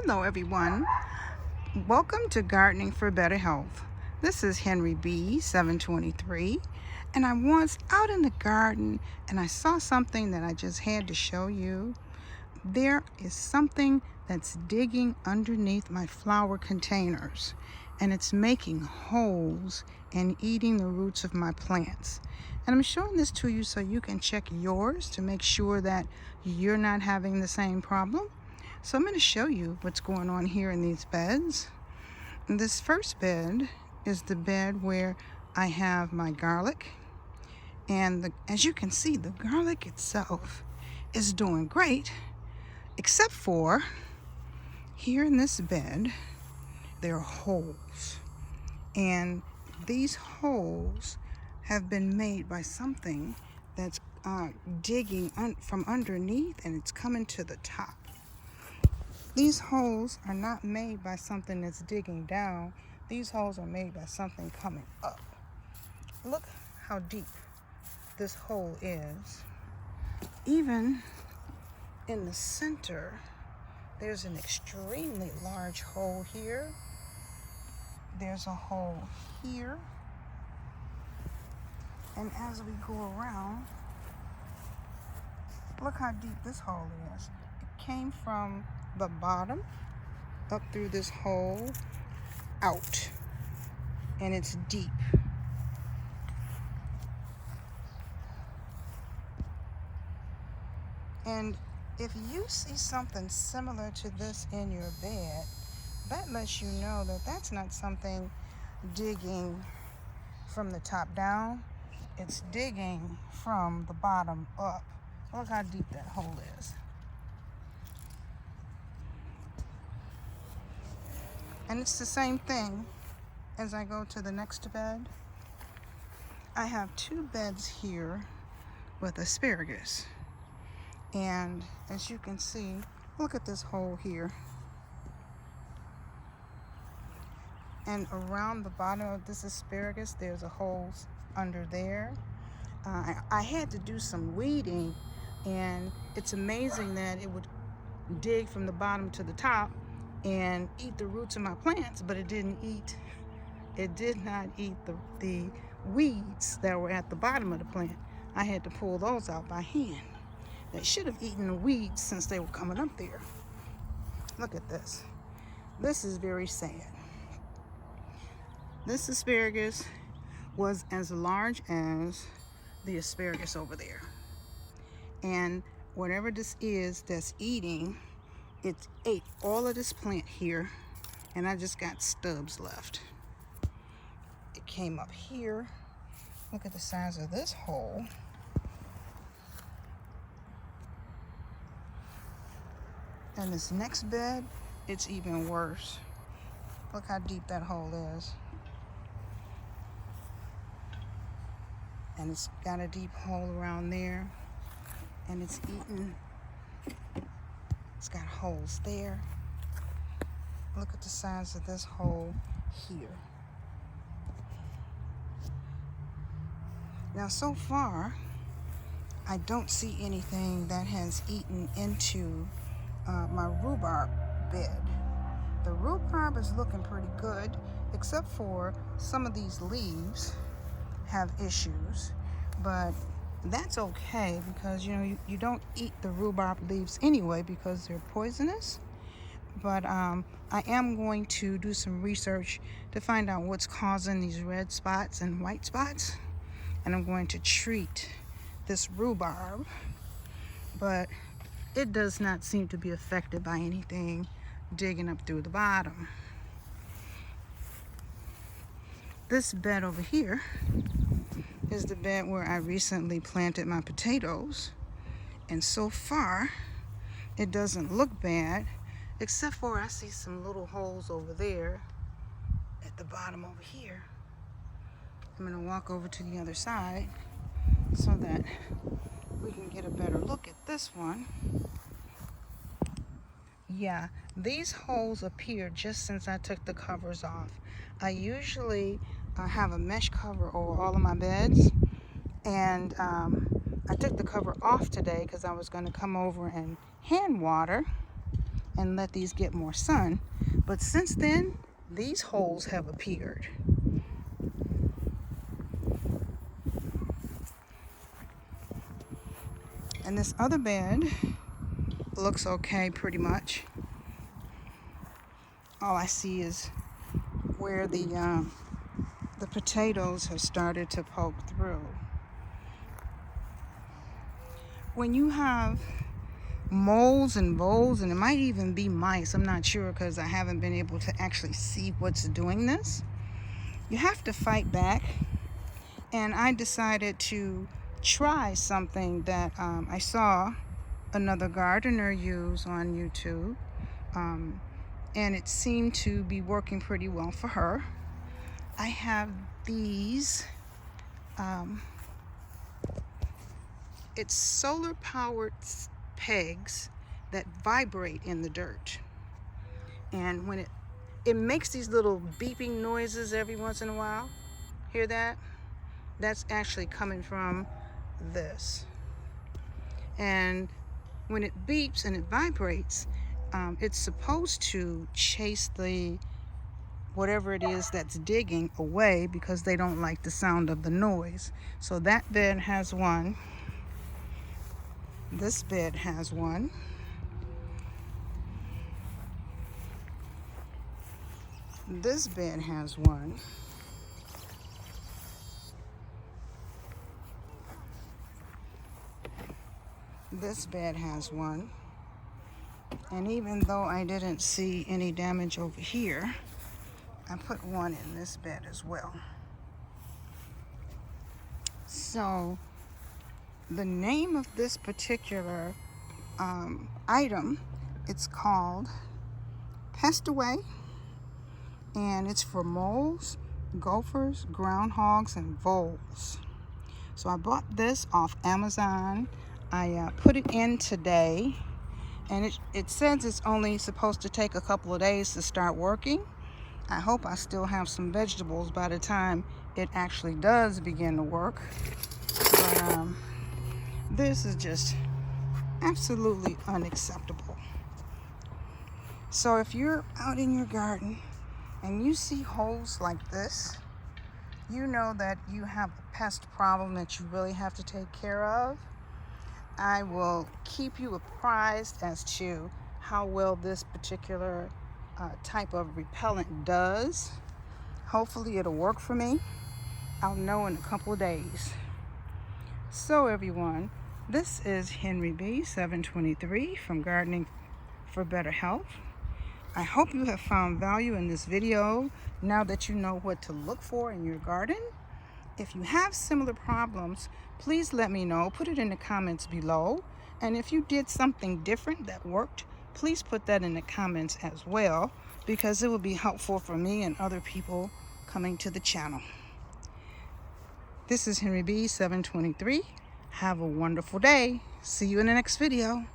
Hello everyone. Welcome to Gardening for Better Health. This is Henry B. 723, and I was out in the garden and I saw something that I just had to show you. There is something that's digging underneath my flower containers, and it's making holes and eating the roots of my plants. And I'm showing this to you so you can check yours to make sure that you're not having the same problem. So I'm going to show you what's going on here in these beds. And this first bed is the bed where I have my garlic. And as you can see, the garlic itself is doing great, except for here in this bed, there are holes. And these holes have been made by something that's digging from underneath, and it's coming to the top. These holes are not made by something that's digging down. These holes are made by something coming up. Look how deep this hole is. Even in the center, there's an extremely large hole here. There's a hole here. And as we go around, look how deep this hole is. It came from the bottom up through this hole out, and it's deep. And if you see something similar to this in your bed, that lets you know that that's not something digging from the top down. It's digging from the bottom up. Look how deep that hole is. And it's the same thing as I go to the next bed. I have two beds here with asparagus. And as you can see, look at this hole here. And around the bottom of this asparagus, there's a hole under there. I had to do some weeding, and it's amazing that it would dig from the bottom to the top and eat the roots of my plants, but it did not eat the weeds that were at the bottom of the plant. I had to pull those out by hand. They should have eaten the weeds since they were coming up there. Look at this. This is very sad. This asparagus was as large as the asparagus over there. And whatever this is that's eating, it ate all of this plant here, and I just got stubs left. It came up here. Look at the size of this hole. And this next bed, it's even worse. Look how deep that hole is. And it's got a deep hole around there. And it's eaten. It's got holes there. Look at the size of this hole here. Now, so far, I don't see anything that has eaten into my rhubarb bed. The rhubarb is looking pretty good, except for some of these leaves have issues, but that's okay because you don't eat the rhubarb leaves anyway because they're poisonous. But I am going to do some research to find out what's causing these red spots and white spots, and I'm going to treat this rhubarb, but it does not seem to be affected by anything digging up through the bottom. This bed over here is the bed where I recently planted my potatoes, and so far it doesn't look bad, except for I see some little holes over there at the bottom over here. I'm going to walk over to the other side so that we can get a better look at this one. Yeah, these holes appeared just since I took the covers off. I usually have a mesh cover over all of my beds, and I took the cover off today because I was going to come over and hand water and let these get more sun. But since then, these holes have appeared. And this other bed looks okay pretty much. All I see is where the potatoes have started to poke through. When you have moles and voles, and it might even be mice, I'm not sure because I haven't been able to actually see what's doing this, you have to fight back. And I decided to try something that I saw another gardener use on YouTube, and it seemed to be working pretty well for her. I have these it's solar powered pegs that vibrate in the dirt, and when it makes these little beeping noises every once in a while. Hear that? That's actually coming from this. And when it beeps and it vibrates, it's supposed to chase the whatever it is that's digging away because they don't like the sound of the noise. So that bed has one. This bed has one. This bed has one. This bed has one. And even though I didn't see any damage over here, I put one in this bed as well. So the name of this particular item, it's called Pest Away, and it's for moles, gophers, groundhogs, and voles. So I bought this off Amazon. I put it in today, and it says it's only supposed to take a couple of days to start working. I hope I still have some vegetables by the time it actually does begin to work. But this is just absolutely unacceptable. So if you're out in your garden and you see holes like this, you know that you have a pest problem that you really have to take care of. I will keep you apprised as to how well this particular type of repellent does. Hopefully it'll work for me. I'll know in a couple of days. So everyone, this is Henry B. 723 from Gardening for Better Health. I hope you have found value in this video now that you know what to look for in your garden. If you have similar problems, please let me know. Put it in the comments below. And if you did something different that worked, please put that in the comments as well, because it will be helpful for me and other people coming to the channel. This is Henry B. 723. Have a wonderful day. See you in the next video.